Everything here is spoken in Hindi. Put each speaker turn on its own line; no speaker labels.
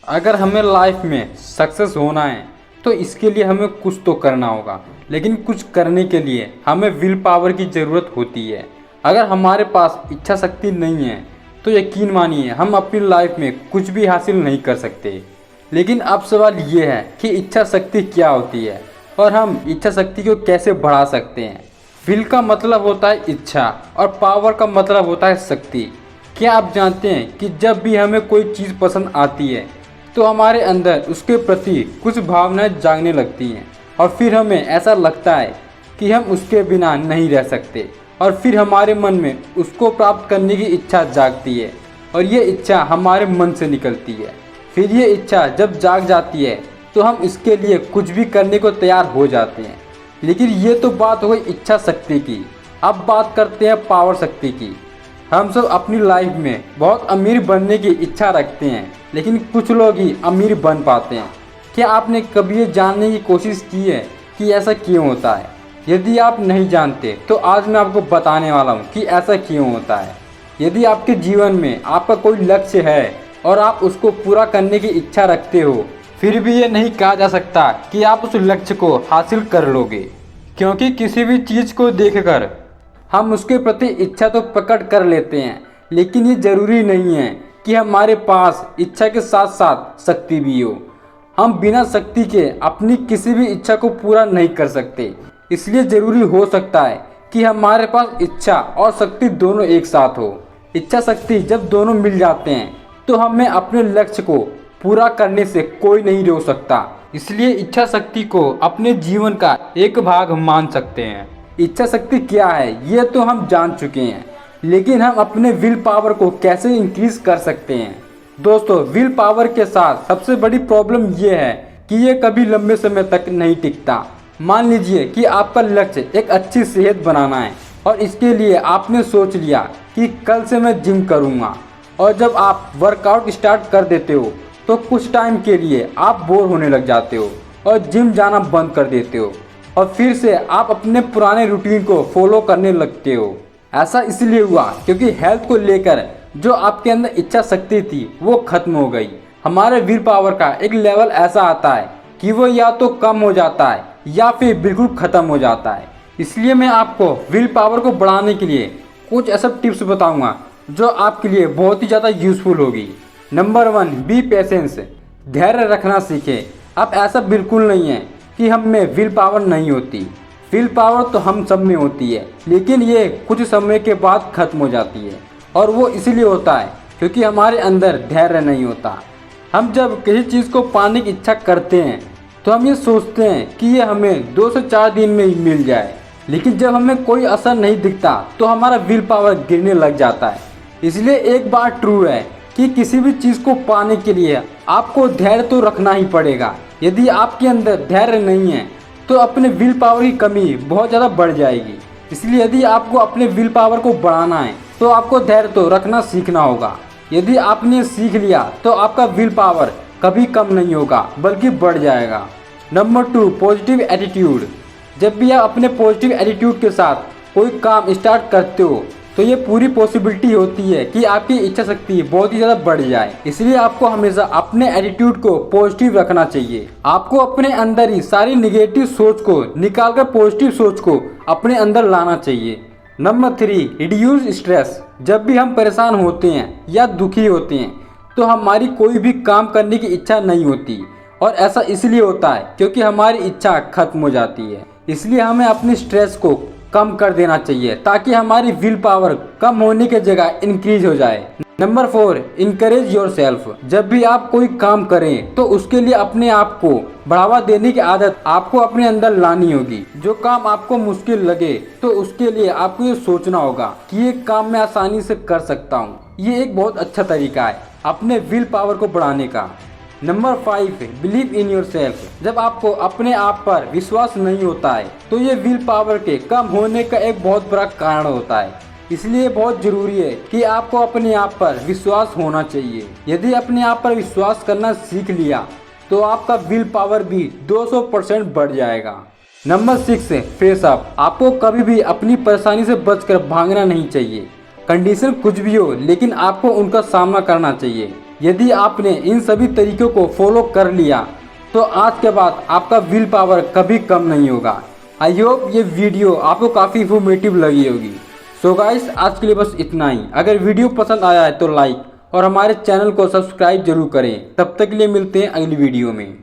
अगर हमें लाइफ में सक्सेस होना है तो इसके लिए हमें कुछ तो करना होगा, लेकिन कुछ करने के लिए हमें विल पावर की ज़रूरत होती है। अगर हमारे पास इच्छा शक्ति नहीं है तो यकीन मानिए हम अपनी लाइफ में कुछ भी हासिल नहीं कर सकते। लेकिन अब सवाल ये है कि इच्छा शक्ति क्या होती है और हम इच्छा शक्ति को कैसे बढ़ा सकते हैं। विल का मतलब होता है इच्छा और पावर का मतलब होता है शक्ति। क्या आप जानते हैं कि जब भी हमें कोई चीज़ पसंद आती है तो हमारे अंदर उसके प्रति कुछ भावनाएं जागने लगती हैं और फिर हमें ऐसा लगता है कि हम उसके बिना नहीं रह सकते, और फिर हमारे मन में उसको प्राप्त करने की इच्छा जागती है और ये इच्छा हमारे मन से निकलती है। फिर ये इच्छा जब जाग जाती है तो हम इसके लिए कुछ भी करने को तैयार हो जाते हैं। लेकिन ये तो बात हो गई इच्छा शक्ति की। अब बात करते हैं पावर शक्ति की। हम सब अपनी लाइफ में बहुत अमीर बनने की इच्छा रखते हैं, लेकिन कुछ लोग ही अमीर बन पाते हैं। क्या आपने कभी ये जानने की कोशिश की है कि ऐसा क्यों होता है? यदि आप नहीं जानते तो आज मैं आपको बताने वाला हूँ कि ऐसा क्यों होता है। यदि आपके जीवन में आपका कोई लक्ष्य है और आप उसको पूरा करने की इच्छा रखते हो, फिर भी ये नहीं कहा जा सकता कि आप उस लक्ष्य को हासिल कर लोगे, क्योंकि किसी भी चीज़ को देखकर हम उसके प्रति इच्छा तो प्रकट कर लेते हैं, लेकिन ये ज़रूरी नहीं है कि हमारे पास इच्छा के साथ साथ शक्ति भी हो। हम बिना शक्ति के अपनी किसी भी इच्छा को पूरा नहीं कर सकते। इसलिए ज़रूरी हो सकता है कि हमारे पास इच्छा और शक्ति दोनों एक साथ हो। इच्छा शक्ति जब दोनों मिल जाते हैं तो हमें अपने लक्ष्य को पूरा करने से कोई नहीं रोक सकता। इसलिए इच्छा शक्ति को अपने जीवन का एक भाग मान सकते हैं। इच्छा शक्ति क्या है ये तो हम जान चुके हैं, लेकिन हम अपने विल पावर को कैसे इंक्रीज कर सकते हैं। दोस्तों, विल पावर के साथ सबसे बड़ी प्रॉब्लम ये है कि ये कभी लंबे समय तक नहीं टिकता। मान लीजिए कि आपका लक्ष्य एक अच्छी सेहत बनाना है और इसके लिए आपने सोच लिया कि कल से मैं जिम करूँगा, और जब आप वर्कआउट स्टार्ट कर देते हो तो कुछ टाइम के लिए आप बोर होने लग जाते हो और जिम जाना बंद कर देते हो, और फिर से आप अपने पुराने रूटीन को फॉलो करने लगते हो। ऐसा इसलिए हुआ क्योंकि हेल्थ को लेकर जो आपके अंदर इच्छा शक्ति थी वो खत्म हो गई। हमारे विल पावर का एक लेवल ऐसा आता है कि वो या तो कम हो जाता है या फिर बिल्कुल ख़त्म हो जाता है। इसलिए मैं आपको विल पावर को बढ़ाने के लिए कुछ ऐसा टिप्स बताऊंगा जो आपके लिए बहुत ही ज़्यादा यूज़फुल होगी। Number 1, B patience. धैर्य रखना सीखें। अब ऐसा बिल्कुल नहीं है कि हम में विल पावर नहीं होती। विल पावर तो हम सब में होती है, लेकिन ये कुछ समय के बाद ख़त्म हो जाती है, और वो इसलिए होता है क्योंकि हमारे अंदर धैर्य नहीं होता। हम जब किसी चीज़ को पाने की इच्छा करते हैं तो हम ये सोचते हैं कि ये हमें 2 से 4 दिन में ही मिल जाए, लेकिन जब हमें कोई असर नहीं दिखता तो हमारा विल पावर गिरने लग जाता है। इसलिए एक बात ट्रू है कि किसी भी चीज़ को पाने के लिए आपको धैर्य तो रखना ही पड़ेगा। यदि आपके अंदर धैर्य नहीं है तो अपने विल पावर की कमी बहुत ज़्यादा बढ़ जाएगी। इसलिए यदि आपको अपने विल पावर को बढ़ाना है तो आपको धैर्य तो रखना सीखना होगा। यदि आपने सीख लिया तो आपका विल पावर कभी कम नहीं होगा बल्कि बढ़ जाएगा। Number 2, positive attitude. जब भी आप अपने पॉजिटिव एटीट्यूड के साथ कोई काम स्टार्ट करते हो तो ये पूरी पॉसिबिलिटी होती है कि आपकी इच्छा शक्ति बहुत ही ज़्यादा बढ़ जाए। इसलिए आपको हमेशा अपने एटीट्यूड को पॉजिटिव रखना चाहिए। आपको अपने अंदर ही सारी निगेटिव सोच को निकालकर पॉजिटिव सोच को अपने अंदर लाना चाहिए। Number 3, reduce stress. जब भी हम परेशान होते हैं या दुखी होते हैं तो हमारी कोई भी काम करने की इच्छा नहीं होती, और ऐसा इसलिए होता है क्योंकि हमारी इच्छा खत्म हो जाती है। इसलिए हमें अपने स्ट्रेस को कम कर देना चाहिए ताकि हमारी विल पावर कम होने की जगह इंक्रीज हो जाए। Number 4, encourage yourself. जब भी आप कोई काम करें तो उसके लिए अपने आप को बढ़ावा देने की आदत आपको अपने अंदर लानी होगी। जो काम आपको मुश्किल लगे तो उसके लिए आपको ये सोचना होगा कि ये काम मैं आसानी से कर सकता हूँ। ये एक बहुत अच्छा तरीका है अपने विल पावर को बढ़ाने का। Number 5, believe in yourself. जब आपको अपने आप पर विश्वास नहीं होता है तो ये विल पावर के कम होने का एक बहुत बड़ा कारण होता है। इसलिए बहुत ज़रूरी है कि आपको अपने आप पर विश्वास होना चाहिए। यदि अपने आप पर विश्वास करना सीख लिया तो आपका विल पावर भी 200% बढ़ जाएगा। Number 6, face up. आपको कभी भी अपनी परेशानी से बचकर भागना नहीं चाहिए। कंडीशन कुछ भी हो, लेकिन आपको उनका सामना करना चाहिए। यदि आपने इन सभी तरीकों को फॉलो कर लिया तो आज के बाद आपका विल पावर कभी कम नहीं होगा। आई होप ये वीडियो आपको काफ़ी इन्फॉर्मेटिव लगी होगी। सो गाइस, आज के लिए बस इतना ही। अगर वीडियो पसंद आया है तो लाइक और हमारे चैनल को सब्सक्राइब जरूर करें। तब तक के लिए मिलते हैं अगली वीडियो में।